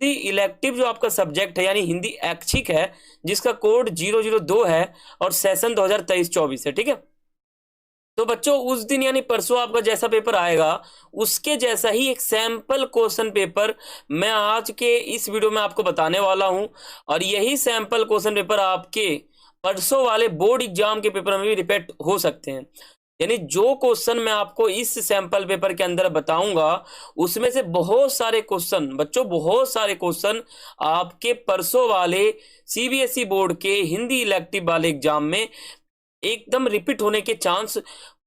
Hindi elective जो आपका subject है यानी हिंदी ऐच्छिक है, जिसका कोड 002 है और सेशन 2023-24 है। ठीक है, तो बच्चों उस दिन यानी परसों आपका जैसा पेपर आएगा उसके जैसा ही एक सैंपल क्वेश्चन पेपर मैं आज के इस वीडियो में आपको बताने वाला हूं, और यही सैंपल क्वेश्चन पेपर आपके परसों वाले बोर्ड एग्जाम के पेपर में भी रिपीट हो सकते हैं। यानी जो क्वेश्चन मैं आपको इस सैंपल पेपर के अंदर बताऊंगा उसमें से बहुत सारे क्वेश्चन बच्चों, बहुत सारे क्वेश्चन आपके परसों वाले सीबीएसई बोर्ड के हिंदी इलेक्टिव वाले एग्जाम में एकदम रिपीट होने के चांस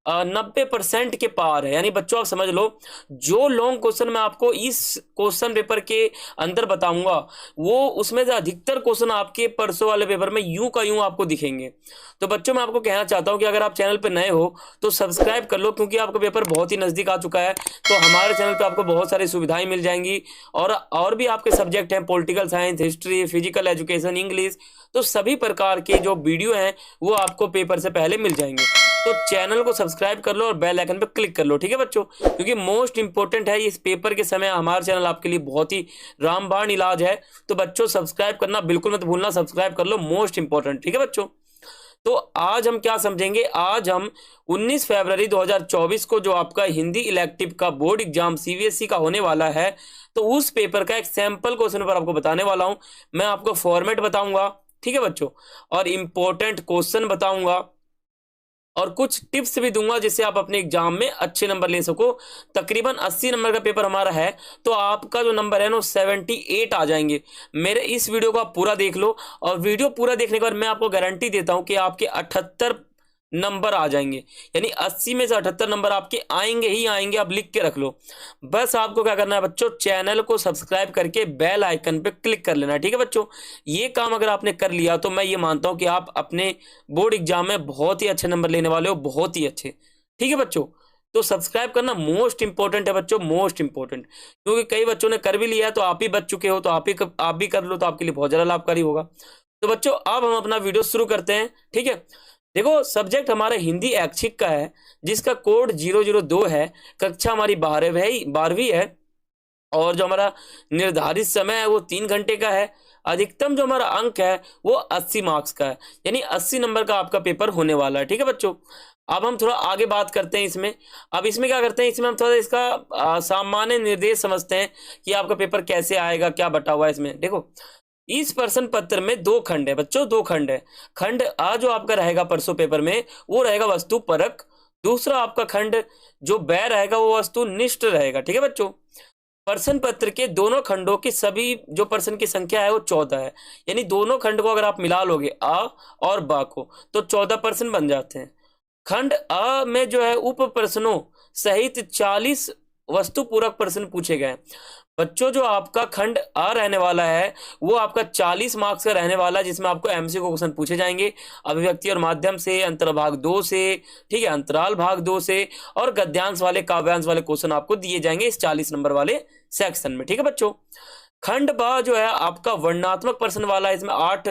90% के पार है। यानी बच्चों आप समझ लो, जो लॉन्ग क्वेश्चन मैं आपको इस क्वेश्चन पेपर के अंदर बताऊंगा वो उसमें से अधिकतर क्वेश्चन आपके परसों वाले पेपर में यूं का यूं आपको दिखेंगे। तो बच्चों मैं आपको कहना चाहता हूं कि अगर आप चैनल पर नए हो तो सब्सक्राइब कर लो, क्योंकि आपका पेपर बहुत ही नजदीक आ चुका है। तो हमारे चैनल पर आपको बहुत सारी सुविधाएं मिल जाएंगी, और भी आपके सब्जेक्ट हैं, political science, history, physical education, English, तो सभी प्रकार के जो वीडियो हैं वो आपको पेपर से पहले मिल जाएंगे। तो चैनल को सब्सक्राइब कर लो और बेल आइकन पे क्लिक कर लो। ठीक है बच्चों, क्योंकि मोस्ट इंपोर्टेंट है इस पेपर के समय हमारा चैनल आपके लिए बहुत ही रामबाण इलाज है। तो बच्चों सब्सक्राइब करना बिल्कुल मत भूलना, सब्सक्राइब कर लो, मोस्ट इंपोर्टेंट। ठीक है बच्चों, तो आज हम क्या समझेंगे, आज हम 19 फरवरी 2024 को जो आपका हिंदी इलेक्टिव का बोर्ड एग्जाम सीबीएसई का होने वाला है, तो उस पेपर का एक सैंपल क्वेश्चन पर आपको बताने वाला हूं। मैं आपको फॉर्मेट बताऊंगा, ठीक है बच्चों, और इंपॉर्टेंट क्वेश्चन बताऊंगा और कुछ टिप्स भी दूंगा जिससे आप अपने एग्जाम में अच्छे नंबर ले सको। तकरीबन 80 नंबर का पेपर हमारा है, तो आपका जो नंबर है ना 78 आ जाएंगे। मेरे इस वीडियो को आप पूरा देख लो, और वीडियो पूरा देखने के बाद मैं आपको गारंटी देता हूं कि आपके 78 नंबर आ जाएंगे। यानी 80 में से 78 नंबर आपके आएंगे ही आएंगे। आप लिख के रख लो। बस आपको क्या करना है बच्चों, चैनल को सब्सक्राइब करके बेल आइकन पे क्लिक कर लेना है। ठीक है बच्चों, ये काम अगर आपने कर लिया तो मैं ये मानता हूं कि आप अपने बोर्ड एग्जाम में बहुत ही अच्छे नंबर लेने वाले हो, बहुत ही अच्छे। ठीक है बच्चों, तो सब्सक्राइब करना मोस्ट इंपॉर्टेंट है बच्चों, मोस्ट इंपॉर्टेंट, क्योंकि कई बच्चों ने कर भी लिया है, तो आप ही बच चुके हो, तो आप भी कर लो तो आपके लिए बहुत ज्यादा लाभकारी होगा। तो बच्चों अब हम अपना वीडियो शुरू करते हैं। ठीक है, देखो सब्जेक्ट हमारा हिंदी ऐच्छिक का है, जिसका कोड 002 है। कक्षा हमारी 12वीं है, और जो हमारा निर्धारित समय है वो 3 घंटे का है। अधिकतम जो हमारा अंक है वो 80 मार्क्स का है, यानी 80 नंबर का आपका पेपर होने वाला है। ठीक है बच्चों, अब हम थोड़ा आगे बात करते हैं इसमें। अब इसमें क्या करते हैं, इसमें हम थोड़ा इसका सामान्य निर्देश समझते हैं कि आपका पेपर कैसे आएगा, क्या बटा हुआ है इसमें। देखो, इस प्रश्न पत्र में 2 खंड है बच्चों, 2 खंड है। खंड आ जो आपका रहेगा परसों पेपर में वो रहेगा वस्तु परक। दूसरा आपका खंड जो बै रहेगा वो वस्तु निष्ठ रहेगा। ठीक है बच्चों, प्रश्न पत्र के दोनों खंडों की सभी जो प्रश्न की संख्या है वो 14 है। यानी दोनों खंड को अगर आप मिला लोगे आ और बा को, तो 14 प्रश्न बन जाते हैं। खंड अ में जो है उप प्रश्नों सहित 40 वस्तु पूरक प्रश्न पूछे गए। बच्चों जो आपका खंड आ रहने वाला है वो आपका 40 मार्क्स का रहने वाला है, जिसमें आपको एमसीक्यू क्वेश्चन पूछे जाएंगे अभिव्यक्ति और माध्यम से, अंतर भाग 2 से, ठीक है, अंतराल भाग 2 से, और गद्यांश वाले काव्यांश वाले क्वेश्चन आपको दिए जाएंगे इस 40 नंबर वाले सेक्शन में। ठीक है बच्चों, खंड बा जो है आपका वर्णात्मक प्रश्न वाला है, इसमें 8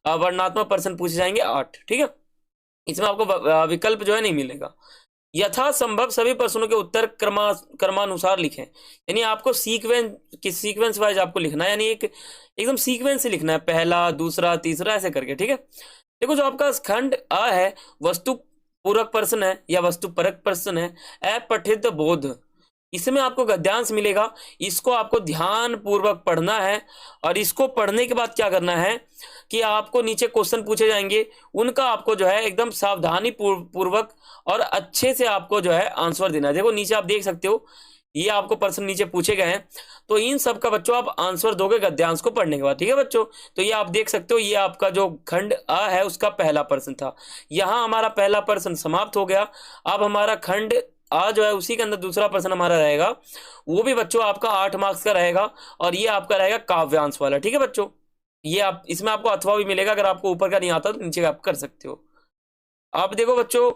वर्णात्मक प्रश्न पूछे जाएंगे, 8। ठीक है, इसमें आपको विकल्प जो है नहीं मिलेगा। यथासंभव सभी प्रश्नों के उत्तर क्रमानुसार लिखें। यानी आपको सीक्वेंस वाइज आपको लिखना है, यानी एक एकदम सीक्वेंस से लिखना है, पहला, दूसरा, तीसरा, ऐसे करके। ठीक है, देखो जो आपका खंड अ है वस्तु पूरक प्रश्न है या वस्तु परक प्रश्न है। अपठित बोध, इसमें आपको गद्यांश मिलेगा, इसको आपको ध्यान पूर्वक पढ़ना है, और इसको पढ़ने के बाद क्या करना है कि आपको नीचे क्वेश्चन पूछे जाएंगे, उनका आपको जो है एकदम सावधानी पूर्वक और अच्छे से आपको जो है आंसर देना है। देखो नीचे आप देख सकते हो, ये आपको प्रश्न नीचे पूछे गए हैं, तो इन सब का बच्चों आप आंसर दोगे गद्यांश को पढ़ने के बाद। ठीक है बच्चों, तो ये आप देख सकते हो, ये आपका जो खंड अ है उसका पहला प्रश्न था। यहाँ हमारा पहला प्रश्न समाप्त हो गया। अब हमारा खंड आ जो है उसी के अंदर दूसरा प्रश्न हमारा रहेगा, वो भी बच्चों आपका 8 मार्क्स का रहेगा, और ये आपका रहेगा काव्यांश वाला। ठीक है बच्चों, ये आप इसमें आपको अथवा भी मिलेगा, अगर आपको ऊपर का नहीं आता तो नीचे का आप कर सकते हो। अब देखो बच्चों,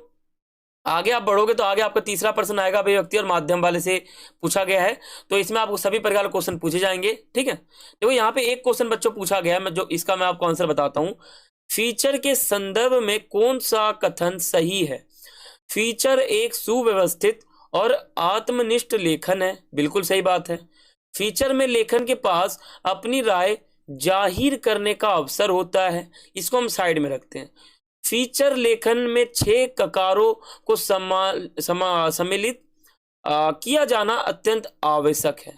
आगे आप बढ़ोगे तो आगे आपका तीसरा प्रश्न आएगा, अभिव्यक्ति और माध्यम वाले से पूछा गया है, तो इसमें आपको सभी प्रकार के क्वेश्चन पूछे जाएंगे। ठीक है, देखो यहाँ पे एक क्वेश्चन बच्चों पूछा गया है, मैं आपको आंसर बताता हूँ। फीचर के संदर्भ में कौन सा कथन सही है? फीचर एक सुव्यवस्थित और आत्मनिष्ठ लेखन है, बिल्कुल सही बात है। फीचर में लेखन के पास अपनी राय जाहिर करने का अवसर होता है। इसको हम साइड में रखते हैं। फीचर लेखन में 6 ककारों को सम्मिलित किया जाना अत्यंत आवश्यक है।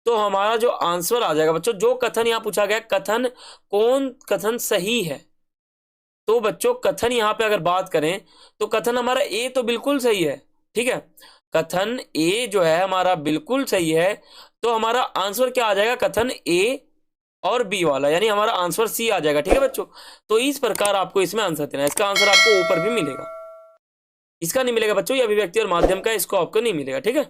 तो हमारा जो आंसर आ जाएगा बच्चों, जो कथन यहाँ पूछा गया, कथन कौन कथन सही है, तो बच्चों कथन यहाँ पे अगर बात करें तो कथन हमारा ए तो बिल्कुल सही है। ठीक है, कथन ए जो है हमारा बिल्कुल सही है। तो हमारा आंसर क्या आ जाएगा, कथन ए और बी वाला, यानी हमारा आंसर सी आ जाएगा। ठीक है बच्चों, तो इस प्रकार आपको इसमें आंसर देना है। इसका आंसर आपको ऊपर भी मिलेगा, इसका नहीं मिलेगा बच्चों, ये अभिव्यक्ति और माध्यम का, इसको आपको नहीं मिलेगा। ठीक है,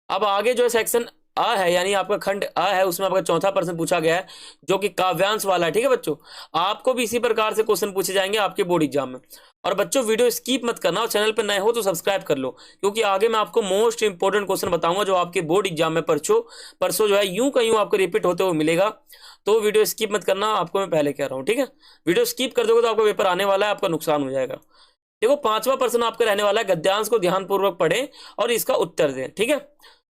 अब आगे जो सेक्शन अ है, यानी आपका खंड अ है, उसमें आपका चौथा प्रश्न पूछा गया है जो कि काव्यांश वाला है। ठीक है बच्चों, आपको भी इसी प्रकार से क्वेश्चन पूछे जाएंगे आपके बोर्ड एग्जाम में। और बच्चों वीडियो स्किप मत करना, और चैनल पर नए हो तो सब्सक्राइब कर लो, क्योंकि आगे मैं आपको मोस्ट इंपोर्टेंट क्वेश्चन बताऊंगा जो आपके बोर्ड एग्जाम में परसों जो है यूं का यूं आपको रिपीट होते हुए मिलेगा। तो वीडियो स्किप मत करना, आपको मैं पहले कह रहा हूँ। ठीक है, वीडियो स्किप कर दोगे तो आपका पेपर आने वाला है, आपका नुकसान हो जाएगा। देखो 5वां प्रश्न आपका रहने वाला है, गद्यांश को ध्यानपूर्वक पढ़ें और इसका उत्तर दें। ठीक है,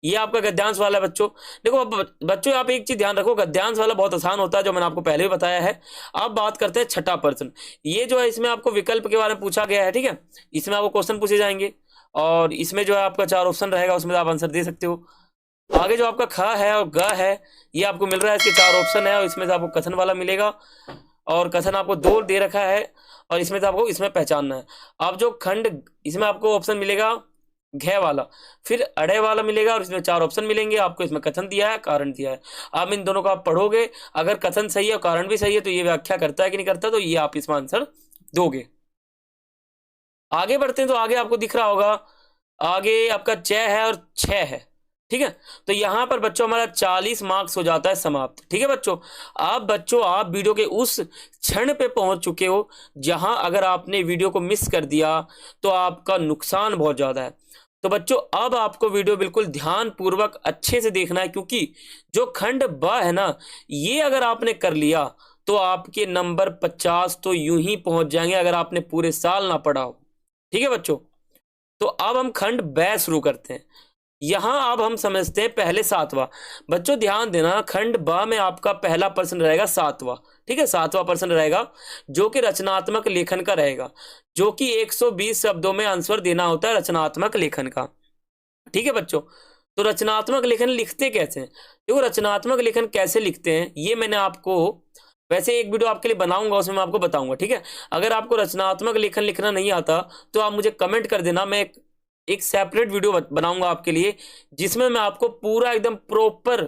ये आपका गद्यांश वाला है बच्चों। देखो अब बच्चों आप एक चीज ध्यान रखो, गद्यांश वाला बहुत आसान होता है, जो मैंने आपको पहले भी बताया है। अब बात करते हैं छठा प्रश्न। ये जो है इसमें आपको विकल्प के बारे में पूछा गया है। ठीक है, इसमें आपको क्वेश्चन पूछे जाएंगे और इसमें जो है आपका 4 ऑप्शन रहेगा, उसमें आप आंसर दे सकते हो। आगे जो आपका ख है और ग है, ये आपको मिल रहा है, इसके 4 ऑप्शन है और इसमें से आपको कथन वाला मिलेगा, और कथन आपको 2 दे रखा है और इसमें से आपको इसमें पहचानना है। अब जो खंड, इसमें आपको ऑप्शन मिलेगा घ वाला, फिर अड़े वाला मिलेगा और इसमें 4 ऑप्शन मिलेंगे। आपको इसमें कथन दिया है, कारण दिया है। आप इन दोनों को आप पढ़ोगे, अगर कथन सही है और कारण भी सही है तो ये व्याख्या करता है कि नहीं करता, तो ये आप इसमें आंसर दोगे। आगे बढ़ते हैं तो आगे आपको दिख रहा होगा, आगे आपका च है और छ है। ठीक है, तो यहां पर बच्चों हमारा 40 मार्क्स हो जाता है समाप्त। ठीक है बच्चों, अब बच्चों आप वीडियो के उस क्षण पे पहुंच चुके हो जहां अगर आपने वीडियो को मिस कर दिया तो आपका नुकसान बहुत ज्यादा है। तो बच्चों अब आपको वीडियो बिल्कुल ध्यान पूर्वक अच्छे से देखना है, क्योंकि जो खंड ब है ना, ये अगर आपने कर लिया तो आपके नंबर 50 तो यूं ही पहुंच जाएंगे, अगर आपने पूरे साल ना पढ़ा हो। ठीक है बच्चों, तो अब हम खंड ब शुरू करते हैं। यहां अब हम समझते हैं पहले 7वां। बच्चों ध्यान देना, खंड ब में आपका पहला प्रश्न रहेगा 7वां। ठीक है, 7वां प्रश्न रहेगा जो कि रचनात्मक लेखन का रहेगा, जो कि 120 शब्दों में आंसर देना होता है रचनात्मक लेखन का। ठीक है बच्चों, तो रचनात्मक लेखन लिखते कैसे हैं, देखो रचनात्मक लेखन कैसे लिखते हैं ये मैंने आपको वैसे एक वीडियो आपके लिए बनाऊंगा, उसमें मैं आपको बताऊंगा। ठीक है, अगर आपको रचनात्मक लेखन लिखना नहीं आता तो आप मुझे कमेंट कर देना, मैं एक सेपरेट वीडियो बनाऊंगा आपके लिए, जिसमें मैं आपको पूरा एकदम प्रॉपर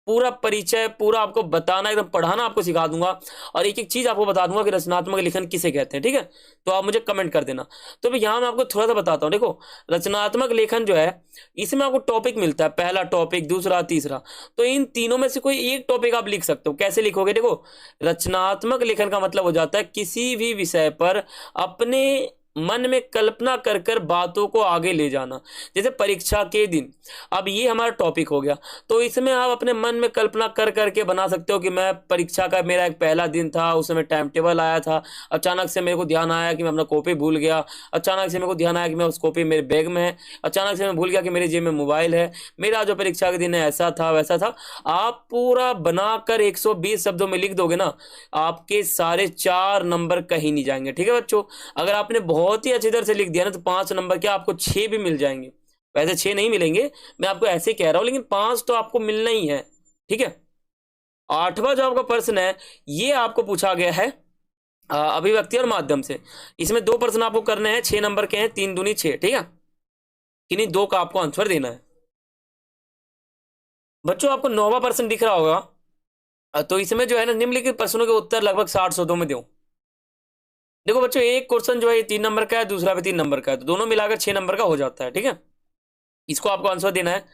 पूरा परिचय, पूरा आपको बताना, एकदम पढ़ाना आपको सिखा दूंगा, और एक एक चीज आपको बता दूंगा कि रचनात्मक लेखन किसे कहते हैं। ठीक है, तो आप मुझे कमेंट कर देना। तो यहां मैं आपको थोड़ा सा बताता हूं। देखो रचनात्मक लेखन जो है, इसमें आपको टॉपिक मिलता है, पहला टॉपिक, दूसरा, तीसरा। तो इन तीनों में से कोई एक टॉपिक आप लिख सकते हो। कैसे लिखोगे, देखो रचनात्मक लेखन का मतलब हो जाता है किसी भी विषय पर अपने मन में कल्पना कर कर बातों को आगे ले जाना। जैसे परीक्षा के दिन, अब ये हमारा टॉपिक हो गया, तो इसमें आप अपने मन में कल्पना कर करके बना सकते हो कि मैं परीक्षा का मेरा एक पहला दिन था, उस समय टाइम टेबल आया था, अचानक से मेरे को ध्यान आया कि मैं अपना कॉपी भूल गया, अचानक से मेरे को ध्यान आया कि मैं उस कॉपी मेरे बैग में है, अचानक से मैं भूल गया कि मेरे जेब में मोबाइल है, मेरा जो परीक्षा के दिन है ऐसा था वैसा था। आप पूरा बनाकर 120 शब्दों में लिख दोगे ना, आपके सारे 4 नंबर कहीं नहीं जाएंगे। ठीक है बच्चों, अगर आपने बहुत ही अच्छी तरह से लिख दिया ना तो 5 नंबर क्या आपको 6 भी मिल जाएंगे। वैसे 6 नहीं मिलेंगे, मैं आपको ऐसे कह रहा हूं, लेकिन 5 तो आपको मिलना ही है। ठीक है, 8वां जो आपका प्रश्न है ये आपको पूछा गया है अभिव्यक्ति और माध्यम से। इसमें 2 प्रश्न आपको करने हैं, 6 नंबर के हैं, 3 दूनी 6। ठीक है, किन्हीं 2 का आपको आंसर देना है। बच्चों आपको 9वां प्रश्न दिख रहा होगा, तो इसमें जो है ना निम्नलिखित प्रश्नों के उत्तर लगभग 60 शब्दों में दो। देखो बच्चों एक क्वेश्चन जो है 3 नंबर का है, दूसरा भी 3 नंबर का है, तो दोनों मिलाकर 6 नंबर का हो जाता है। ठीक है, इसको आपको आंसर देना है।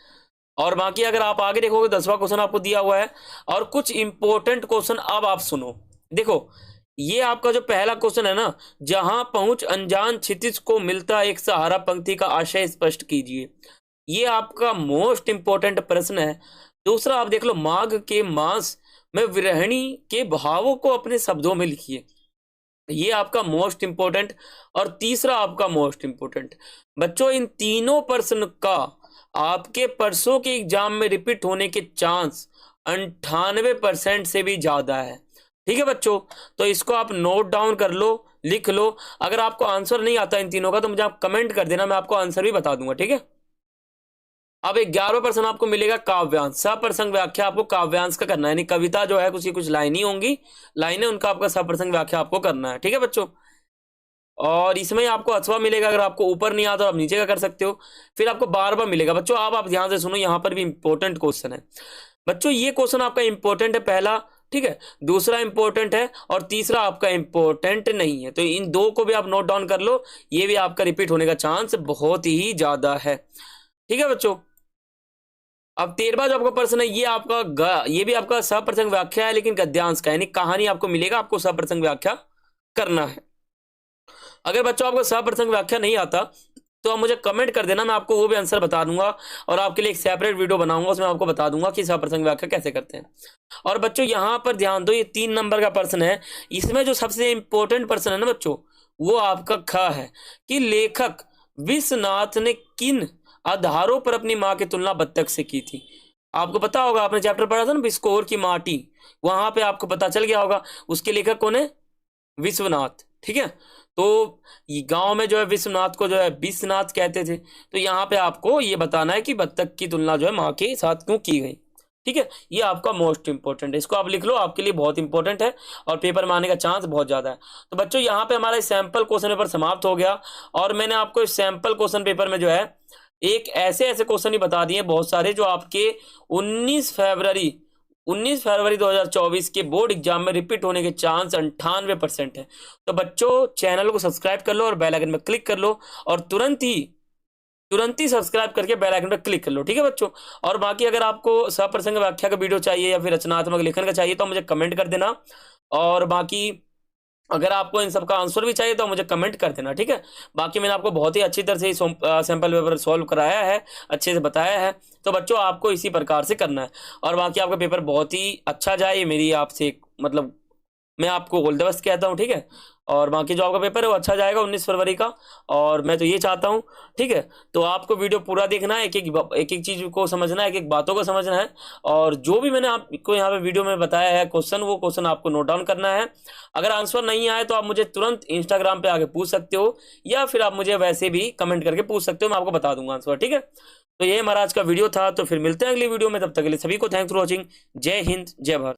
और बाकी अगर आप आगे देखोगे 10वां क्वेश्चन आपको दिया हुआ है, और कुछ इंपॉर्टेंट क्वेश्चन अब आप सुनो। देखो ये आपका जो पहला क्वेश्चन है ना, जहां पहुंच अनजान क्षितिज को मिलता एक सहारा, पंक्ति का आशय स्पष्ट कीजिए, ये आपका मोस्ट इंपॉर्टेंट प्रश्न है। दूसरा आप देख लो, माघ के मास में विरहिणी के भावों को अपने शब्दों में लिखिए, ये आपका मोस्ट इंपॉर्टेंट। और तीसरा आपका मोस्ट इंपॉर्टेंट। बच्चों इन तीनों प्रश्न का आपके परसों के एग्जाम में रिपीट होने के चांस 98% से भी ज्यादा है। ठीक है बच्चों, तो इसको आप नोट डाउन कर लो, लिख लो। अगर आपको आंसर नहीं आता इन तीनों का तो मुझे आप कमेंट कर देना, मैं आपको आंसर भी बता दूंगा। ठीक है, अब 11वां आपको मिलेगा काव्यांश। सप्रसंग व्याख्या आपको काव्यांश का करना है, यानी कविता जो है कुछ लाइन ही होंगी, लाइनें, उनका आपका सप्रसंग व्याख्या आपको करना है। ठीक है बच्चों, और इसमें आपको अथवा मिलेगा, अगर आपको ऊपर नहीं आता तो आप नीचे का कर सकते हो। फिर आपको बार मिलेगा। बच्चों आप ध्यान से सुनो, यहाँ पर भी इंपॉर्टेंट क्वेश्चन है बच्चों। ये क्वेश्चन आपका इंपॉर्टेंट है पहला, ठीक है, दूसरा इंपॉर्टेंट है और तीसरा आपका इंपॉर्टेंट नहीं है। तो इन दो को भी आप नोट डाउन कर लो, ये भी आपका रिपीट होने का चांस बहुत ही ज्यादा है। ठीक है बच्चों, अब 13वां जो आपका प्रश्न है, ये भी आपका सप्रसंग व्याख्या है, लेकिन गद्यांश का, यानी कहानी आपको मिलेगा, आपको सप्रसंग व्याख्या करना है। अगर बच्चों आपको सप्रसंग व्याख्या नहीं आता तो आप मुझे कमेंट कर देना, मैं आपको वो भी आंसर बता दूंगा और आपके लिए एक सेपरेट वीडियो बनाऊंगा, उसमें आपको बता दूंगा कि सप्रसंग व्याख्या कैसे करते हैं। और बच्चों यहाँ पर ध्यान दो, ये 3 नंबर का प्रश्न है, इसमें जो सबसे इंपॉर्टेंट प्रश्न है ना बच्चों, वो आपका ख है कि लेखक विश्वनाथ ने किन आधारों पर अपनी माँ की तुलना बत्तख से की थी। आपको पता होगा, आपने चैप्टर पढ़ा था ना बिस्कोर की माटी, वहां पे आपको पता चल गया होगा उसके लेखक कौन है, विश्वनाथ। ठीक है, तो ये गांव में जो है विश्वनाथ को जो है विश्वनाथ कहते थे। तो यहाँ पे आपको ये बताना है कि बत्तख की तुलना जो है माँ के साथ क्यों की गई। ठीक है, ये आपका मोस्ट इंपॉर्टेंट है, इसको आप लिख लो, आपके लिए बहुत इंपॉर्टेंट है और पेपर में आने का चांस बहुत ज्यादा है। तो बच्चों यहाँ पे हमारा सैंपल क्वेश्चन पेपर समाप्त हो गया और मैंने आपको इस सैंपल क्वेश्चन पेपर में जो है एक ऐसे क्वेश्चन ही बता दिए बहुत सारे, जो आपके 19 फरवरी 2024 के बोर्ड एग्जाम में रिपीट होने के चांस 98% है। तो बच्चों चैनल को सब्सक्राइब कर लो और बेल आइकन पर क्लिक कर लो और तुरंत ही सब्सक्राइब करके बेल आइकन पर क्लिक कर लो। ठीक है बच्चों, और बाकी अगर आपको सप्रसंग व्याख्या का वीडियो चाहिए या फिर रचनात्मक लेखन का चाहिए तो मुझे कमेंट कर देना, और बाकी अगर आपको इन सब का आंसर भी चाहिए तो मुझे कमेंट कर देना। ठीक है, बाकी मैंने आपको बहुत ही अच्छी तरह से सैंपल पेपर सॉल्व कराया है, अच्छे से बताया है। तो बच्चों आपको इसी प्रकार से करना है और बाकी आपका पेपर बहुत ही अच्छा जाए, ये मेरी आपसे मतलब मैं आपको ऑल द बेस्ट कहता हूँ। ठीक है, और बाकी जो आपका पेपर है वो अच्छा जाएगा 19 फरवरी का, और मैं तो ये चाहता हूँ। ठीक है, तो आपको वीडियो पूरा देखना है, एक एक चीज को समझना है, एक एक बातों को समझना है, और जो भी मैंने आपको यहाँ पे वीडियो में बताया है क्वेश्चन, वो क्वेश्चन आपको नोट डाउन करना है। अगर आंसर नहीं आए तो आप मुझे तुरंत इंस्टाग्राम पे आके पूछ सकते हो, या फिर आप मुझे वैसे भी कमेंट करके पूछ सकते हो, मैं आपको बता दूंगा आंसर। ठीक है, तो ये हमारा आज का वीडियो था, तो फिर मिलते हैं अगली वीडियो में, तब तक के लिए सभी को थैंक्स फॉर वॉचिंग। जय हिंद, जय भारत।